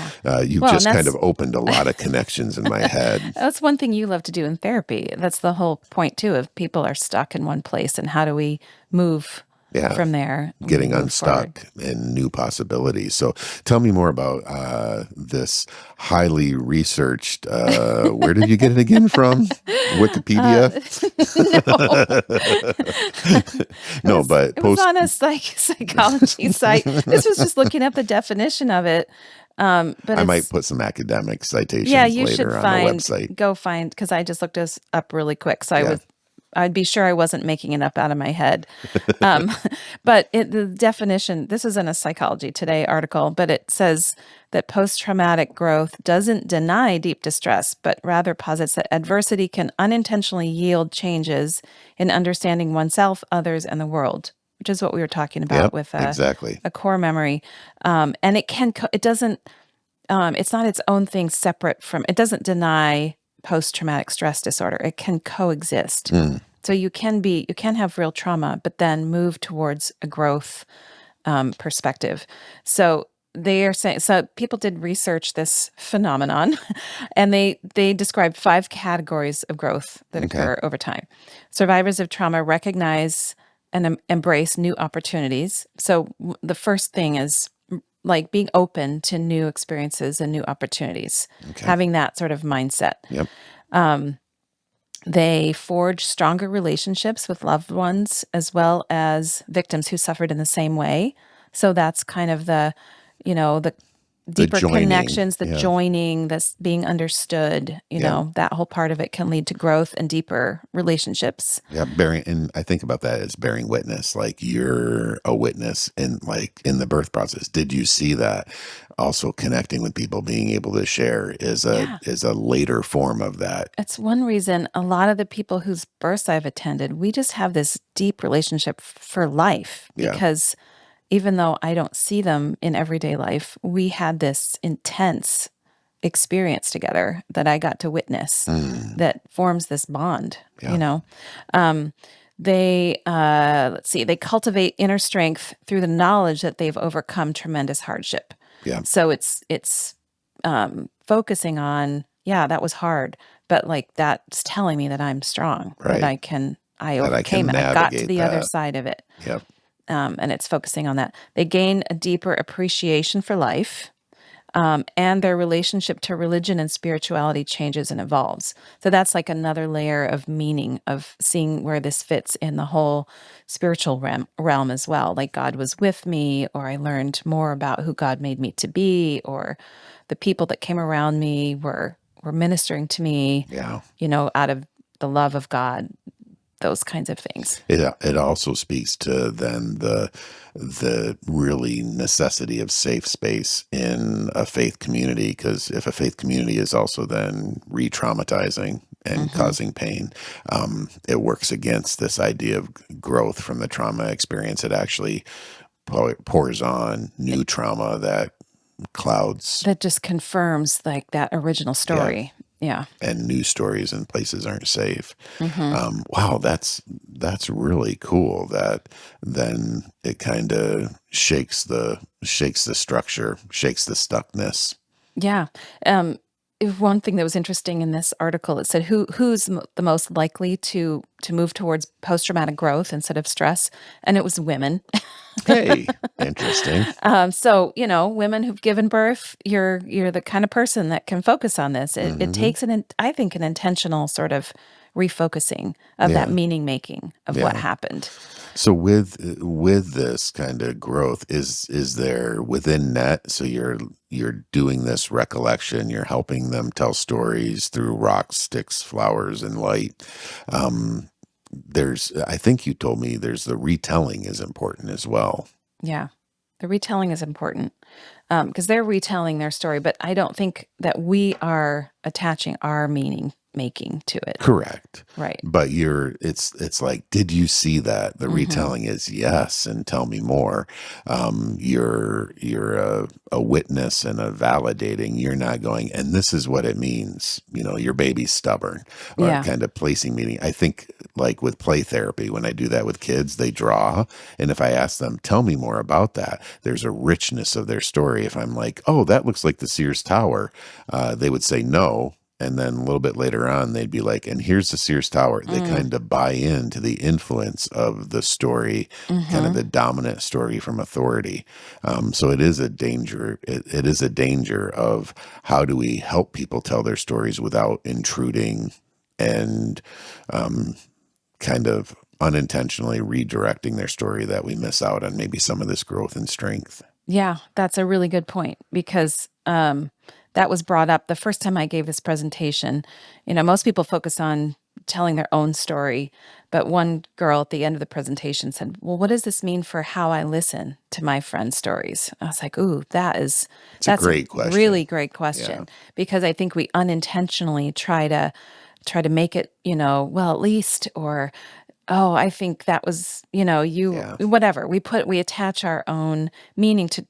you've just kind of opened a lot of connections in my head. That's one thing you love to do in therapy. That's the whole point too, of people are stuck in one place, and how do we move from there? Getting unstuck and new possibilities. So tell me more about this highly researched, where did you get it again from? Wikipedia? No, but it was on a psychology site. This was just looking up the definition of it. But I might put some academic citations you later should on the website. Go find, because I just looked this up really quick. So I'd be sure I wasn't making it up out of my head. But the definition, this is in a Psychology Today article, but it says that post-traumatic growth doesn't deny deep distress, but rather posits that adversity can unintentionally yield changes in understanding oneself, others, and the world, which is what we were talking about with a core memory. And it doesn't, it's not its own thing separate from, it doesn't deny post-traumatic stress disorder. It can coexist. So you can have real trauma, but then move towards a growth perspective. So they are saying, so people did research this phenomenon, and they described 5 categories of growth that occur over time. Survivors of trauma recognize and embrace new opportunities. So the first thing is like being open to new experiences and new opportunities, having that sort of mindset. They forge stronger relationships with loved ones as well as victims who suffered in the same way. So that's kind of the The deeper joining. connections, the Yeah. joining, this being understood, Yeah. that whole part of it can lead to growth and deeper relationships. Yeah, and I think about that as bearing witness. Like you're a witness in the birth process. Did you see that? Also connecting with people, being able to share Yeah. is a later form of that. It's one reason a lot of the people whose births I've attended, we just have this deep relationship for life Yeah. because even though I don't see them in everyday life, we had this intense experience together that I got to witness Mm, that forms this bond, yeah. Um, let's see, they cultivate inner strength through the knowledge that they've overcome tremendous hardship. Yeah. So it's focusing on, yeah, that was hard, but like that's telling me that I'm strong, that Right. I That I overcame can it. I got to navigate the other that. side of it. Yep. And it's focusing on that. They gain a deeper appreciation for life, and their relationship to religion and spirituality changes and evolves. So that's like another layer of meaning of seeing where this fits in the whole spiritual realm as well. Like God was with me, or I learned more about who God made me to be, or the people that came around me were ministering to me, Yeah. out of the love of God, those kinds of things. It also speaks to then the really necessity of safe space in a faith community, because if a faith community is also then re-traumatizing and Hmm. causing pain, it works against this idea of growth from the trauma experience. It actually pours on new trauma that clouds, That just confirms like that original yeah, story. Yeah. and news stories in places aren't safe. Hmm. Wow, that's really cool. That then it kind of shakes the structure, shakes the stuckness. Yeah. Um, One thing that was interesting in this article, it said who's the most likely to move towards post traumatic growth instead of stress, and it was women. Hey, interesting. So women who've given birth, you're the kind of person that can focus on this. It Hmm. takes I think an intentional sort of refocusing of that Yeah, meaning making of what yeah. happened. So with this kind of growth, is there within net? So you're doing this recollection, you're helping them tell stories through rocks, sticks, flowers, and light. Um, I think you told me there's the retelling is important as well. Yeah, the retelling is important. Because they're retelling their story, but I don't think that we are attaching our meaning making to it. Correct. Right. But it's like, did you see that? The Mhm. retelling is yes, and tell me more. You're a witness and a validating. You're not going, and this is what it means. Your baby's stubborn, or Yeah. kind of placing meaning. I think like with play therapy, when I do that with kids, they draw. And if I ask them, tell me more about that, there's a richness of their story. If I'm like, oh, that looks like the Sears Tower, they would say no. And then a little bit later on, they'd be like, and here's the Sears Tower. They Mm. kind of buy into the influence of the story, kind of Mhm. the dominant story from authority. So it is a danger. It is a danger of how do we help people tell their stories without intruding and um, kind of unintentionally redirecting their story, that we miss out on maybe some of this growth and strength. Yeah, that's a really good point because that was brought up the first time I gave this presentation. Most people focus on telling their own story, but one girl at the end of the presentation said, "Well, what does this mean for how I listen to my friends' stories?" I was like, "Ooh, It's a that's a great really question. great Yeah. question," because I think we unintentionally try to make it, well, at least, or oh, I think that was, you Yeah. whatever. We attach our own meaning to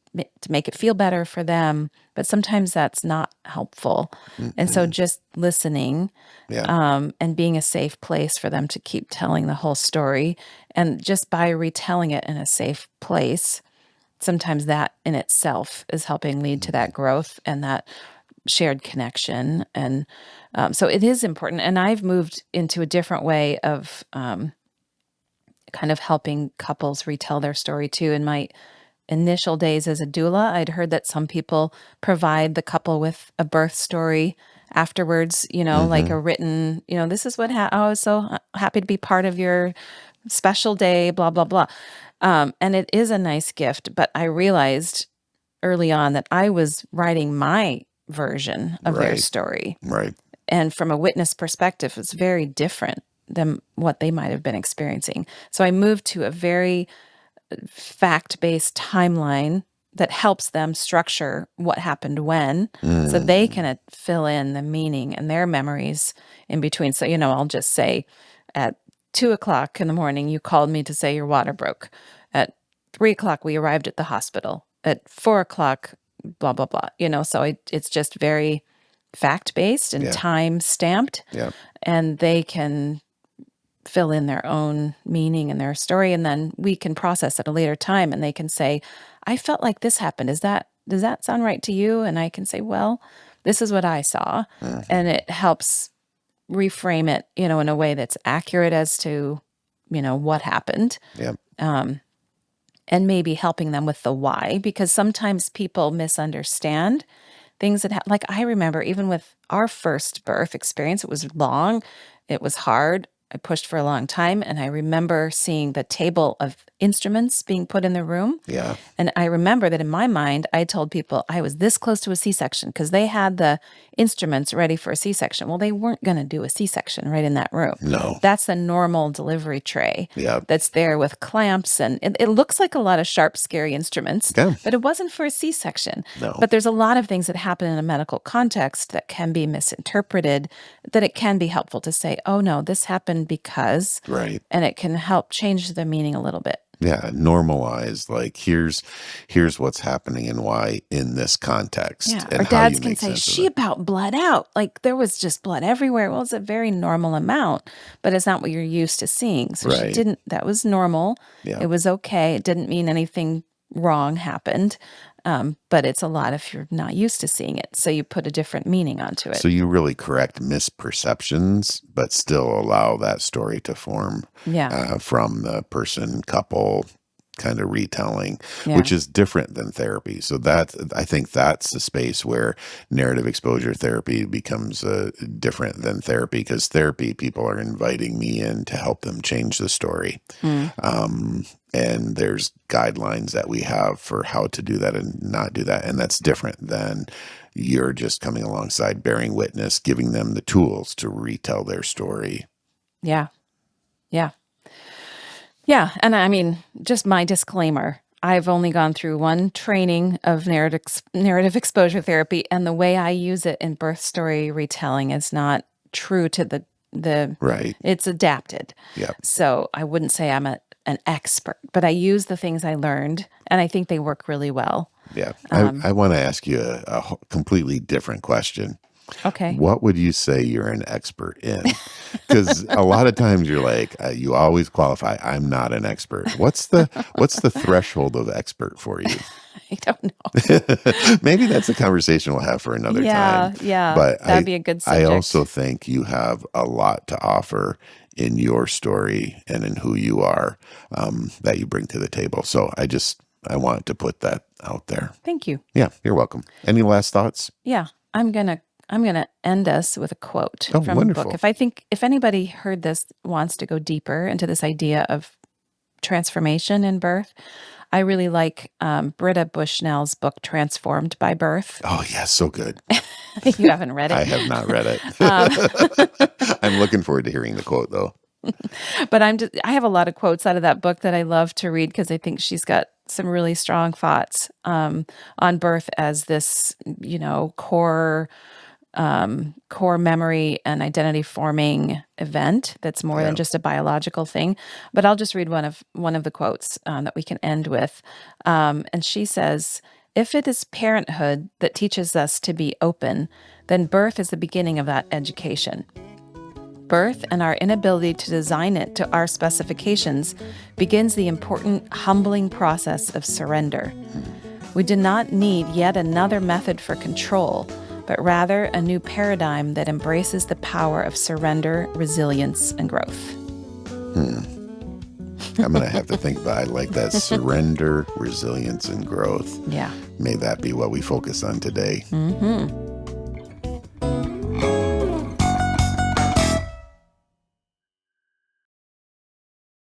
make it feel better for them, but sometimes that's not helpful. And so Mm-mm. just listening, Yeah. and being a safe place for them to keep telling the whole story, and just by retelling it in a safe place, sometimes that in itself is helping lead to Mhm. that growth and that shared connection. And so it is important. And I've moved into a different way of kind of helping couples retell their story too. In my initial days as a doula, I'd heard that some people provide the couple with a birth story afterwards, like a written, this is what, I was so happy to be part of your special day, blah, blah, blah. And it is a nice gift, but I realized early on that I was writing my version of their Right. story. Right. And from a witness perspective, it's very different than what they might have been experiencing. So I moved to a very fact-based timeline that helps them structure what happened when, so they can fill in the meaning and their memories in between. So, I'll just say at 2:00 in the morning, you called me to say your water broke. At 3:00, we arrived at the hospital. At 4:00, blah, blah, blah. So it's just very fact-based and Yeah. time-stamped, Yeah. and they can fill in their own meaning and their story, and then we can process at a later time, and they can say, I felt like this happened. Does that sound right to you? And I can say, well, this is what I saw. And it helps reframe it, in a way that's accurate as to, what happened. Yeah. And maybe helping them with the why, because sometimes people misunderstand things that like I remember even with our first birth experience, it was long, it was hard. I pushed for a long time, and I remember seeing the table of instruments being put in the room. Yeah. And I remember that in my mind, I told people I was this close to a C-section because they had the instruments ready for a C-section. Well, they weren't going to do a C-section right in that room. No. That's the normal delivery tray Yeah. that's there with clamps, and it looks like a lot of sharp, scary instruments, Yeah. but it wasn't for a C-section. No. But there's a lot of things that happen in a medical context that can be misinterpreted, that it can be helpful to say, oh no, this happened because, Right. and it can help change the meaning a little bit. Yeah, normalize, like here's what's happening and why in this context. Yeah. And Or how dads you can make say, sense of she it. about bled out. Like there was just blood everywhere. Well, it's a very normal amount, but it's not what you're used to seeing. So she Right. didn't, that was normal. Yeah. It was okay. It didn't mean anything wrong happened. But it's a lot if you're not used to seeing it. So you put a different meaning onto it. So you really correct misperceptions, but still allow that story to form from the person, couple kind of retelling, which is different than therapy. So I think that's the space where narrative exposure therapy becomes different than therapy, because therapy, people are inviting me in to help them change the story. And there's guidelines that we have for how to do that and not do that. And that's different than you're just coming alongside, bearing witness, giving them the tools to retell their story. Yeah. Yeah. Yeah. And I mean, just my disclaimer, I've only gone through one training of narrative exposure therapy, and the way I use it in birth story retelling is not true to the Right. It's adapted. Yeah. So I wouldn't say I'm an expert, but I use the things I learned, and I think they work really well. Yeah. I want to ask you a completely different question. Okay. What would you say you're an expert in? Because a lot of times you're like, you always qualify, I'm not an expert. What's the threshold of expert for you? I don't know. Maybe that's a conversation we'll have for another time. Yeah. But that'd be a good subject. I also think you have a lot to offer in your story and in who you are, that you bring to the table. So I want to put that out there. Thank you. Yeah, you're welcome. Any last thoughts? Yeah. I'm gonna end us with a quote from wonderful. a book. If anybody heard this wants to go deeper into this idea of transformation in birth, I really like Britta Bushnell's book, Transformed by Birth. Oh, yeah, so good. You haven't read it? I have not read it. I'm looking forward to hearing the quote, though. But I have a lot of quotes out of that book that I love to read, because I think she's got some really strong thoughts on birth as this, core memory and identity forming event that's more than just a biological thing. But I'll just read one of the quotes that we can end with. And she says, "If it is parenthood that teaches us to be open, then birth is the beginning of that education. Birth and our inability to design it to our specifications begins the important, humbling process of surrender. We do not need yet another method for control, but rather a new paradigm that embraces the power of surrender, resilience, and growth." I'm going to have to think about it. I like that. Surrender, resilience, and growth. Yeah. May that be what we focus on today. Mm-hmm.